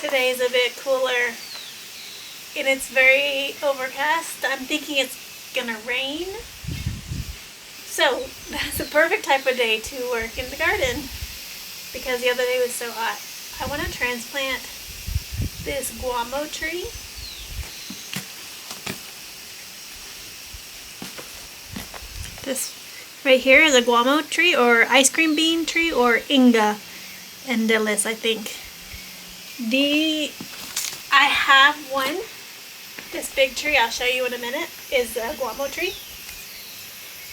Today is a bit cooler and it's very overcast. I'm thinking it's gonna rain. So that's a perfect type of day to work in the garden because the other day was so hot. I want to transplant this guamo tree. This right here is a guamo tree or ice cream bean tree or Inga endelis, I think. I have one. This big tree, I'll show you in a minute, is a guamo tree.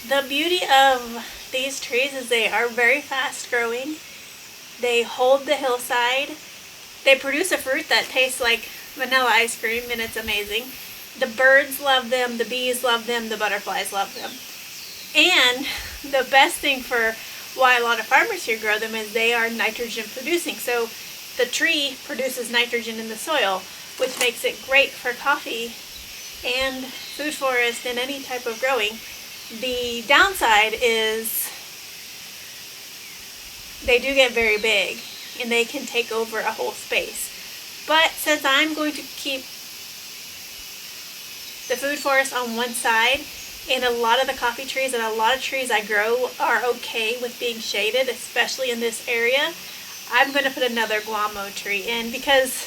The beauty of these trees is they are very fast growing. They hold the hillside. They produce a fruit that tastes like vanilla ice cream and it's amazing. The birds love them, the bees love them, the butterflies love them. And the best thing for why a lot of farmers here grow them is they are nitrogen producing. So the tree produces nitrogen in the soil, which makes it great for coffee and food forest and any type of growing. The downside is they do get very big and they can take over a whole space. But since I'm going to keep the food forest on one side, and a lot of the coffee trees and a lot of trees I grow are okay with being shaded, especially in this area, I'm going to put another guamo tree in because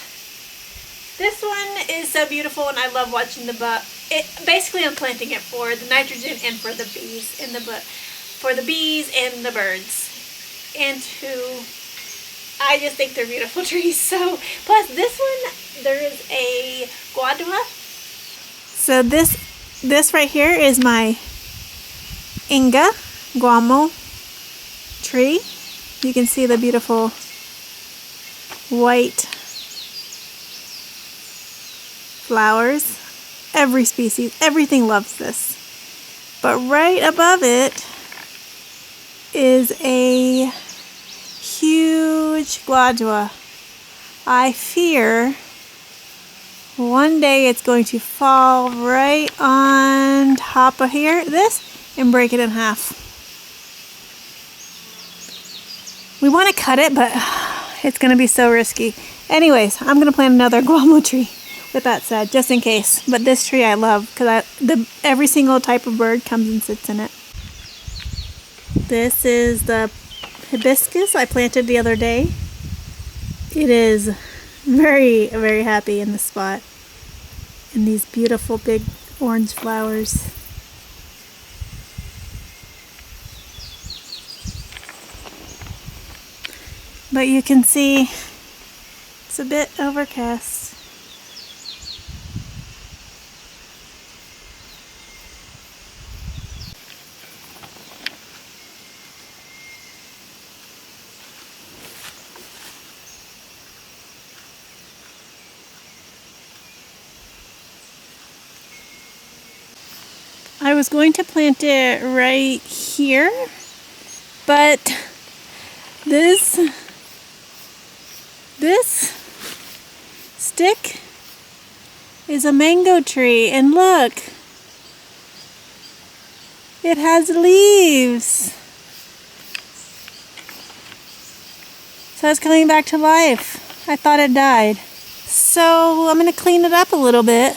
this one is so beautiful and I love watching the basically I'm planting it for the nitrogen and for the bees and for the bees and the birds. And I just think they're beautiful trees. So plus this one, there is a guadua. So this right here is my Inga guamo tree. You can see the beautiful white flowers. Every species, everything loves this. But right above it is a huge guadua. I fear one day it's going to fall right on top of this and break it in half. We want to cut it, but it's going to be so risky. Anyways, I'm going to plant another guamo tree with that said, just in case. But this tree I love because every single type of bird comes and sits in it. This is the hibiscus I planted the other day. It is very, very happy in the spot. And these beautiful big orange flowers. But you can see it's a bit overcast. I was going to plant it right here, but this stick is a mango tree, and look, it has leaves. So it's coming back to life. I thought it died. So I'm going to clean it up a little bit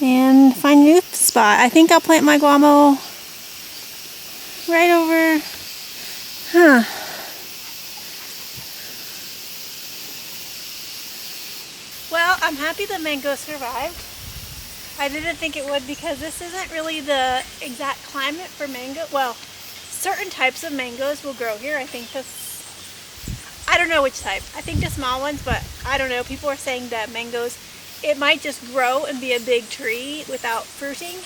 and find a new spot. I think I'll plant my guamo right over, Well, I'm happy the mango survived. I didn't think it would because this isn't really the exact climate for mango. Well, certain types of mangoes will grow here. I think I don't know which type. I think the small ones, but I don't know. People are saying that mangoes, it might just grow and be a big tree without fruiting.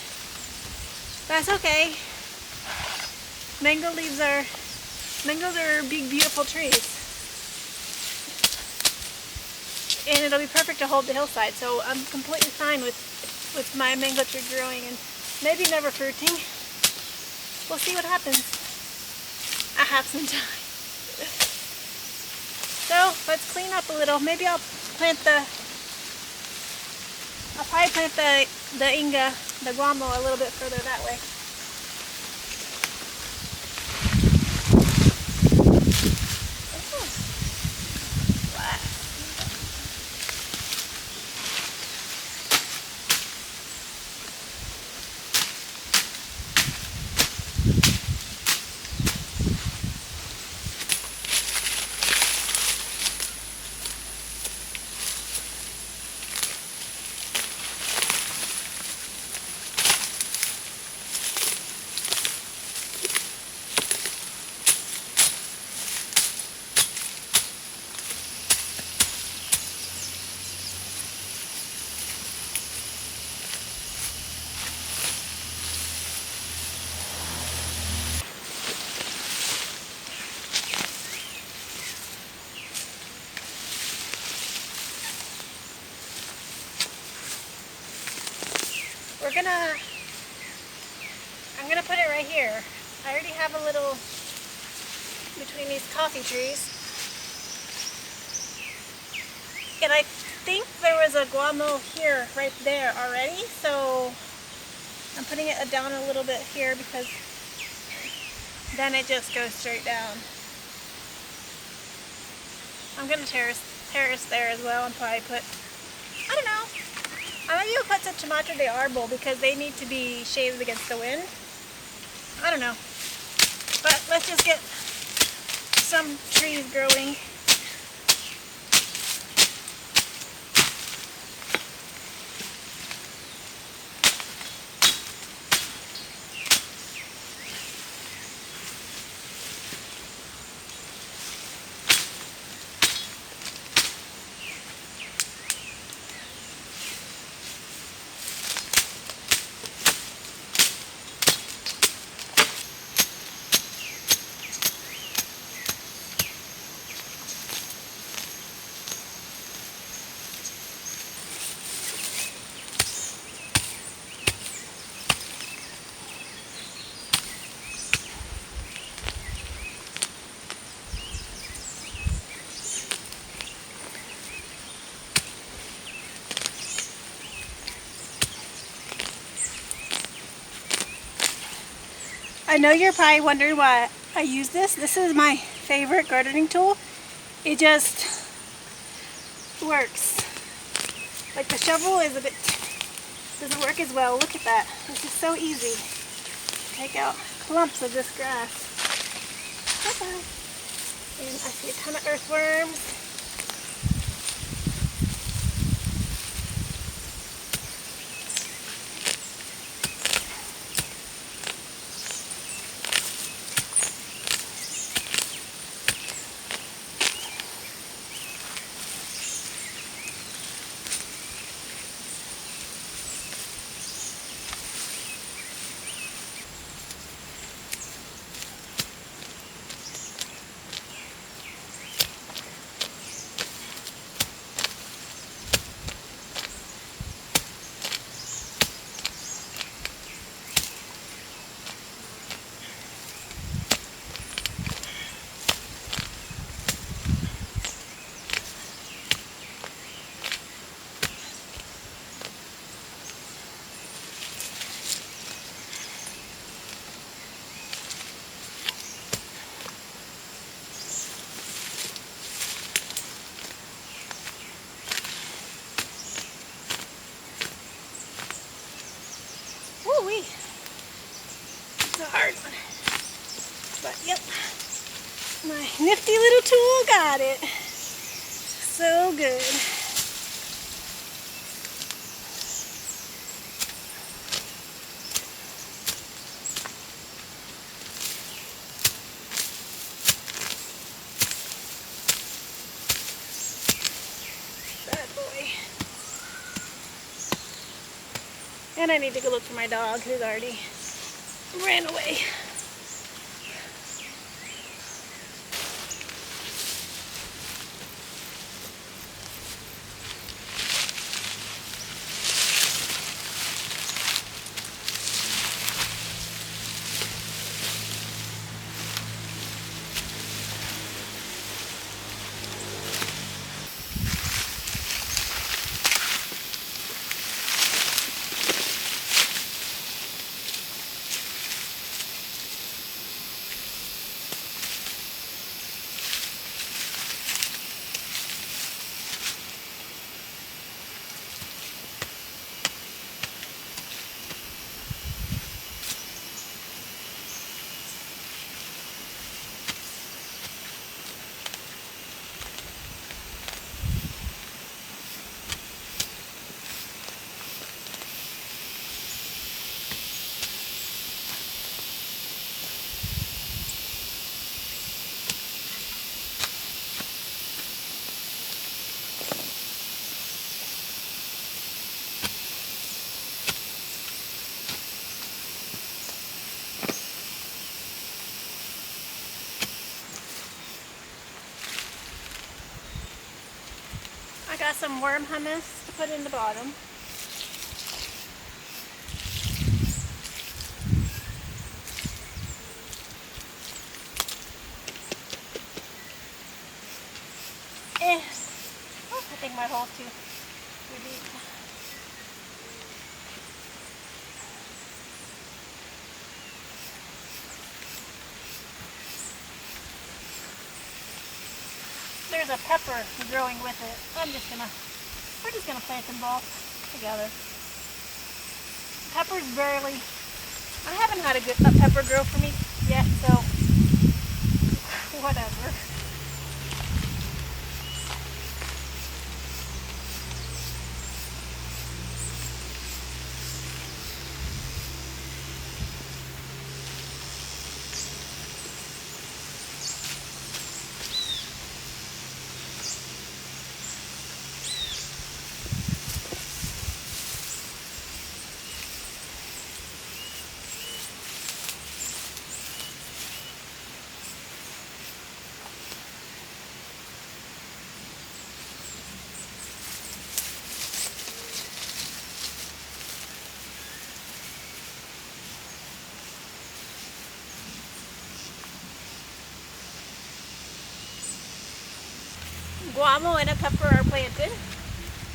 That's okay. Mangoes are big, beautiful trees. And it'll be perfect to hold the hillside. So I'm completely fine with my mango tree growing and maybe never fruiting. We'll see what happens. I have some time. So let's clean up a little. Maybe I'll probably plant the Inga, the guamo, a little bit further that way. I'm gonna put it right here. I already have a little between these coffee trees. And I think there was a guamo here, right there already, so I'm putting it down a little bit here because then it just goes straight down. I'm gonna terrace there as well and probably put, I don't know, I might even put some tomato de arbol because they need to be shaded against the wind. I don't know, but let's just get some trees growing. I know you're probably wondering why I use this. This is my favorite gardening tool. It just works. Like the shovel is doesn't work as well. Look at that. This is so easy. Take out clumps of this grass. Bye-bye. And I see a ton of earthworms. Woo-wee. It's a hard one. But yep, my nifty little tool got it. So good. Bad boy. And I need to go look for my dog who's already ran away. I got some worm hummus to put in the bottom. think my hole's too deep. There's a pepper growing with it. We're just gonna plant them both together. Pepper's barely, I haven't had a pepper grow for me yet, so whatever. Guamo and a pepper are planted.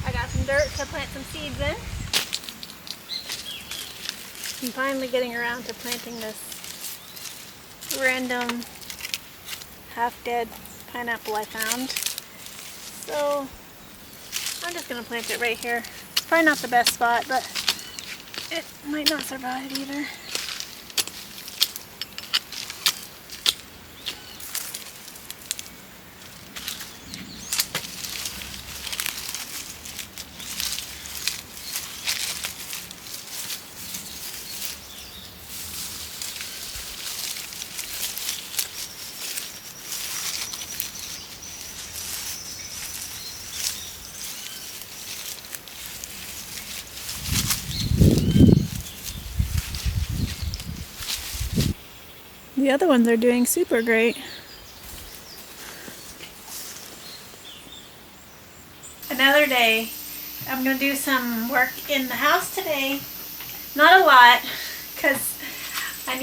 I got some dirt to plant some seeds in. I'm finally getting around to planting this random half-dead pineapple I found. So I'm just going to plant it right here. It's probably not the best spot, but it might not survive either. The other ones are doing super great. Another day. I'm going to do some work in the house today. Not a lot, because I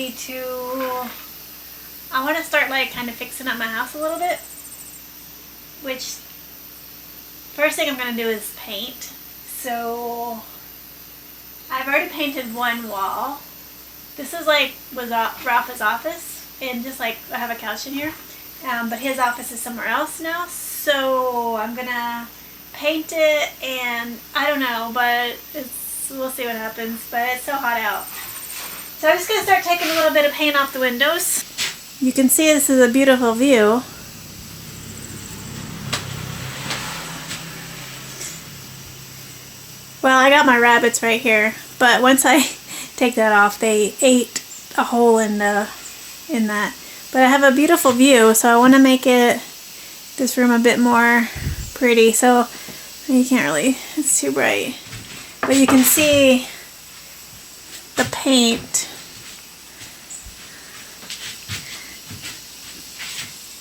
want to start like kind of fixing up my house a little bit. Which, first thing I'm going to do is paint. So, I've already painted one wall. This is like was Rafa's office, and just like I have a couch in here, but his office is somewhere else now, so I'm gonna paint it, and I don't know, but we'll see what happens, but it's so hot out. So I'm just gonna start taking a little bit of paint off the windows. You can see this is a beautiful view. Well, I got my rabbits right here, but once I take that off, they ate a hole in that. But I have a beautiful view, so I want to make this room a bit more pretty. So you can't really, it's too bright, but you can see the paint.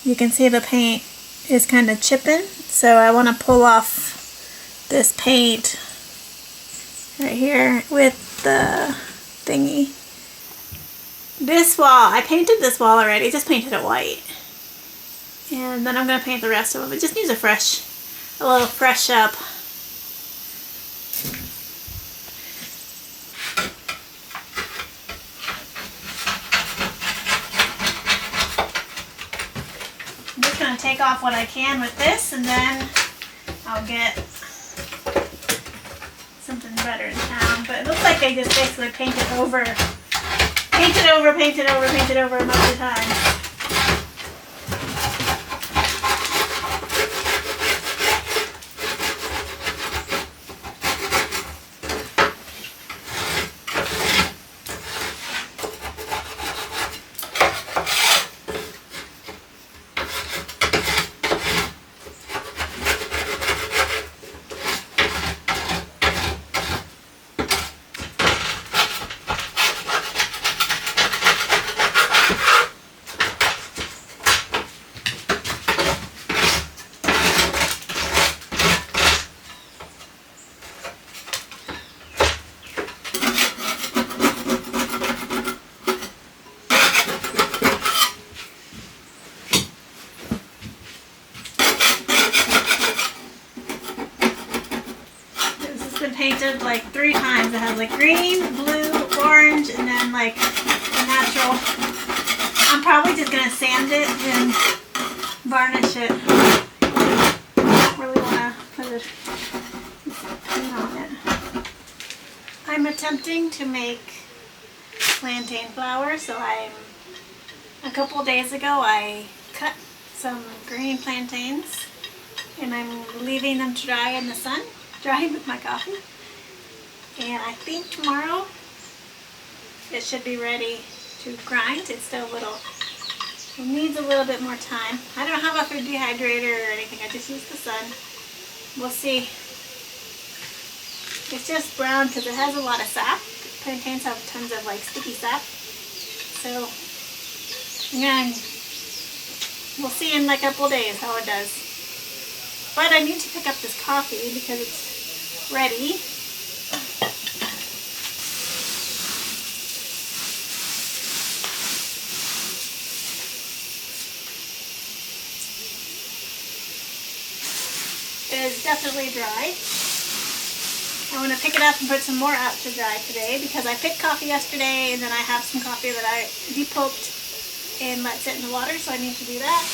You can see the paint is kind of chipping, so I want to pull off this paint right here with the thingy. This wall, I painted this wall already, just painted it white. And then I'm going to paint the rest of it. It just needs a little fresh up. I'm just going to take off what I can with this, and then I'll get something better in town. But it looks like they just basically painted over most of the time. been painted like 3 times. It has like green, blue, orange, and then like a natural. I'm probably just gonna sand it and varnish it. I don't really want to put it paint on it. I'm attempting to make plantain flour, so a couple days ago I cut some green plantains and I'm leaving them to dry in the sun, drying with my coffee. And I think tomorrow it should be ready to grind. It's still it needs a little bit more time. I don't have a food dehydrator or anything, I just use the sun. We'll see. It's just brown because it has a lot of sap. Plantains have tons of like sticky sap. So, yeah, we'll see in like a couple days how it does. But I need to pick up this coffee because it's ready. It is definitely dry. I want to pick it up and put some more out to dry today because I picked coffee yesterday and then I have some coffee that I depulped and let sit in the water, so I need to do that.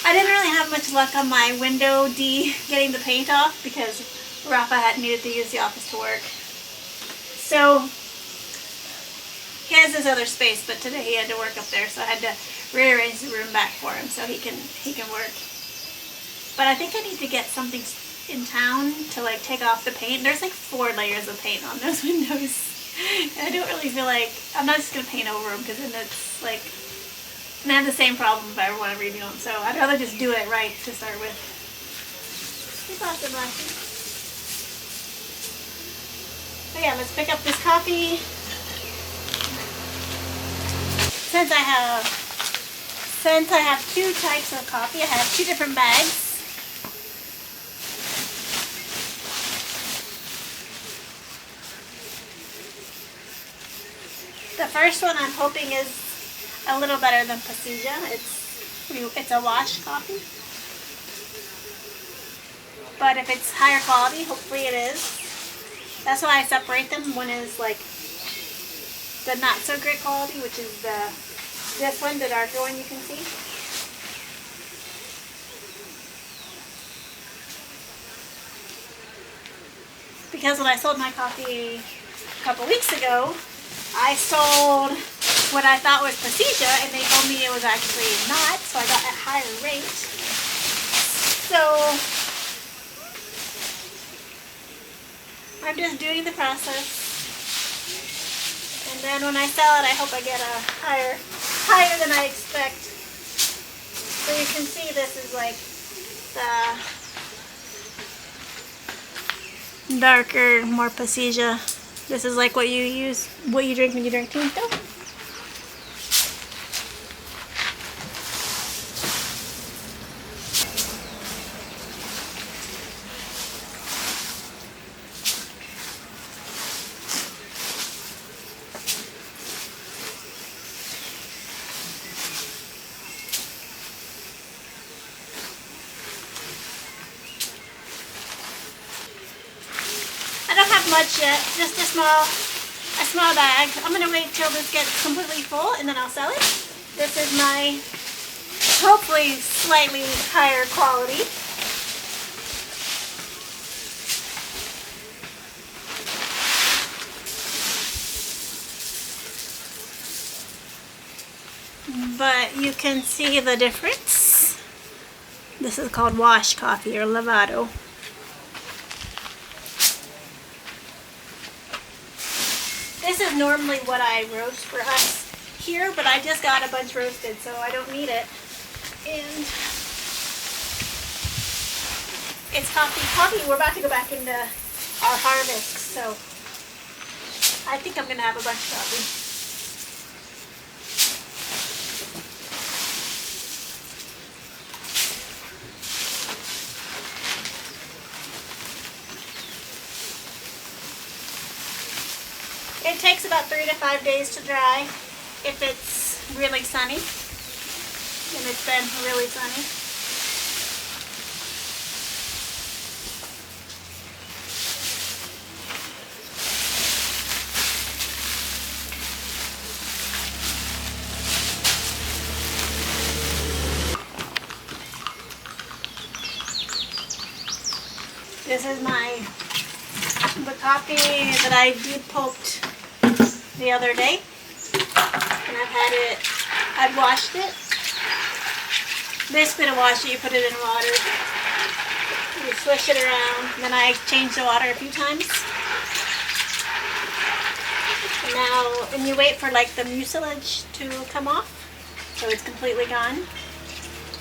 I didn't really have much luck on my window getting the paint off because Rafa had needed to use the office to work. So he has this other space, but today he had to work up there, so I had to rearrange the room back for him so he can work. But I think I need to get something in town to like take off the paint. There's like 4 layers of paint on those windows. And I don't really feel like, I'm not just going to paint over them because then it's like, and I have the same problem if I ever want to redo them. So I'd rather just do it right to start with. Keep off the blasting. So yeah, let's pick up this coffee. Since I have 2 types of coffee, I have 2 different bags. The first one I'm hoping is a little better than Pasilla. It's a washed coffee. But if it's higher quality, hopefully it is. That's why I separate them. One is like the not so great quality, which is this one, the darker one you can see. Because when I sold my coffee a couple weeks ago, I sold what I thought was Pasilla, and they told me it was actually not, so I got a higher rate. So I'm just doing the process, and then when I sell it, I hope I get a higher than I expect. So you can see this is like the darker, more Pasilla. This is like what you drink when you drink tinto. I don't have much yet, just a small bag. I'm gonna wait till this gets completely full and then I'll sell it. This is my hopefully slightly higher quality. But you can see the difference. This is called wash coffee or lavado. This is normally what I roast for us here, but I just got a bunch roasted, so I don't need it. And it's coffee. We're about to go back into our harvest, so I think I'm gonna have a bunch of coffee. It takes about 3 to 5 days to dry if it's really sunny, and it's been really sunny. This is the coffee that I depulped the other day. And I've washed it. Basically to wash it, you put it in water. You swish it around. And then I change the water a few times. And you wait for like the mucilage to come off. So it's completely gone.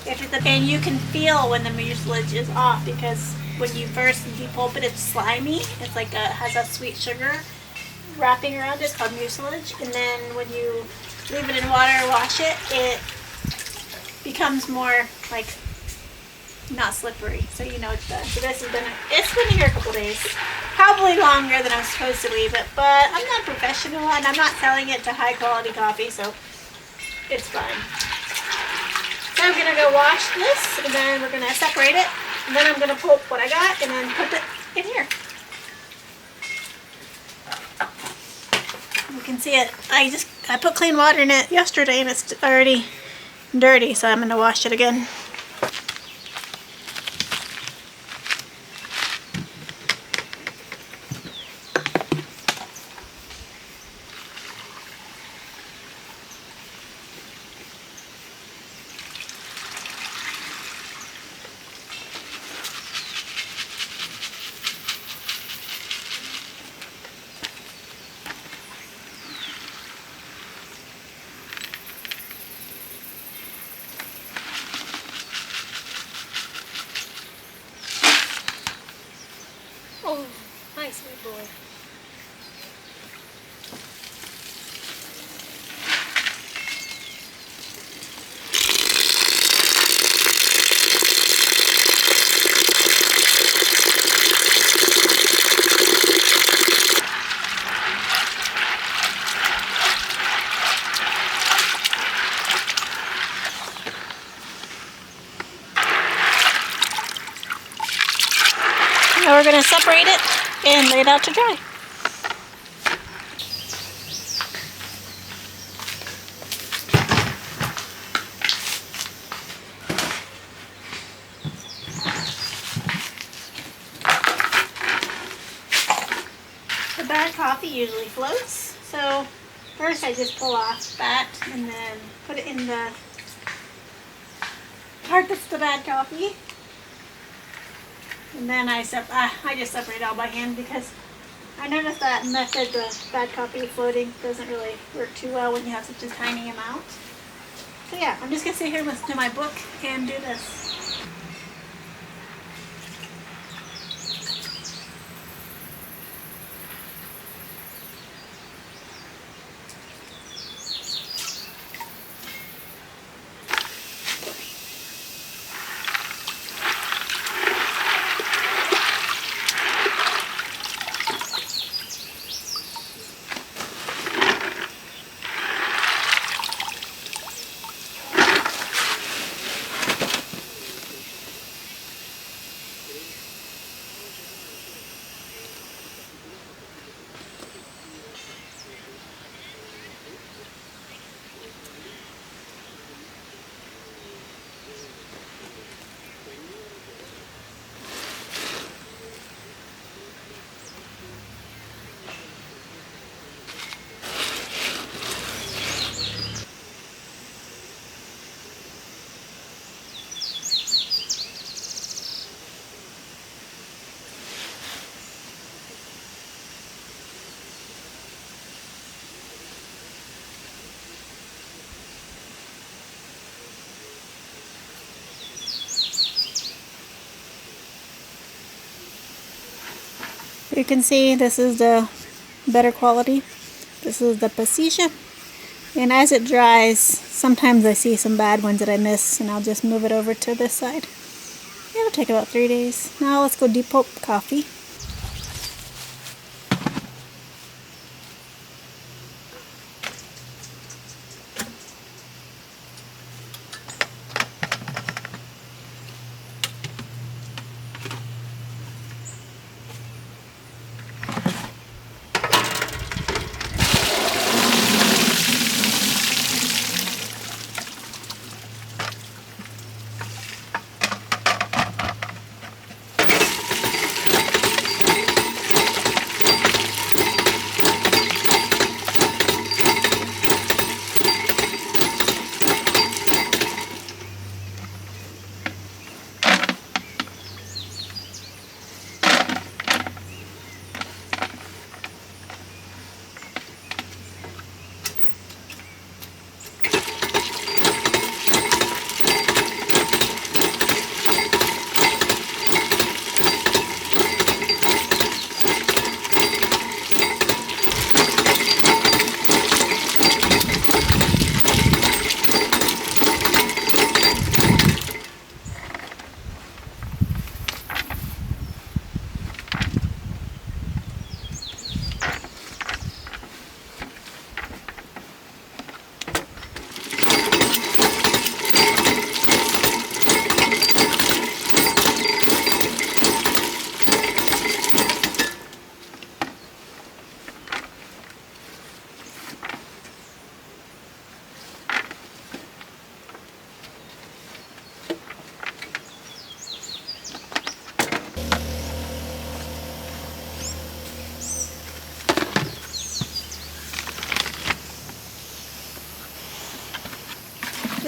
And you can feel when the mucilage is off because when you first depulp it, it's slimy. It's like has a sweet sugar wrapping around it. It's called mucilage. And then when you leave it in water or wash it, it becomes more like not slippery. So you know it's done. So it's been here a couple days. Probably longer than I'm supposed to leave it, but I'm not professional and I'm not selling it to high quality coffee, so it's fine. So I'm gonna go wash this and then we're gonna separate it. And then I'm gonna pulp what I got and then put it in here. You can see it. I put clean water in it yesterday and it's already dirty, so I'm gonna wash it again. Oh, nice sweet boy. Now we're going to separate it and lay it out to dry. The bad coffee usually floats, so first I just pull off that and then put it in the part that's the bad coffee. And then I just separate it all by hand because I noticed that method, the bad coffee floating, doesn't really work too well when you have such a tiny amount. So yeah, I'm just going to sit here and listen to my book and do this. You can see this is the better quality. This is the pasilla. And as it dries, sometimes I see some bad ones that I miss and I'll just move it over to this side. It'll take about 3 days. Now let's go depulp coffee.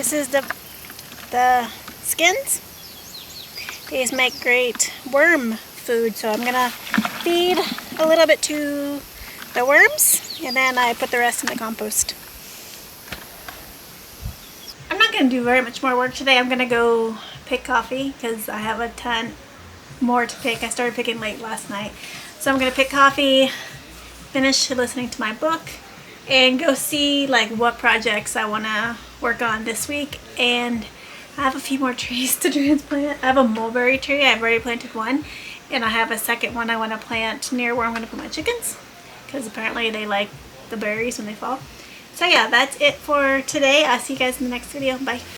This is the skins. These make great worm food, so I'm gonna feed a little bit to the worms, and then I put the rest in the compost. I'm not gonna do very much more work today. I'm gonna go pick coffee because I have a ton more to pick. I started picking late last night, so I'm gonna pick coffee, finish listening to my book, and go see like what projects I want to work on this week. And I have a few more trees to transplant. I have a mulberry tree. I've already planted one, and I have a second one I want to plant near where I'm going to put my chickens, because apparently they like the berries when they fall. So yeah, that's it for today. I'll see you guys in the next video. Bye.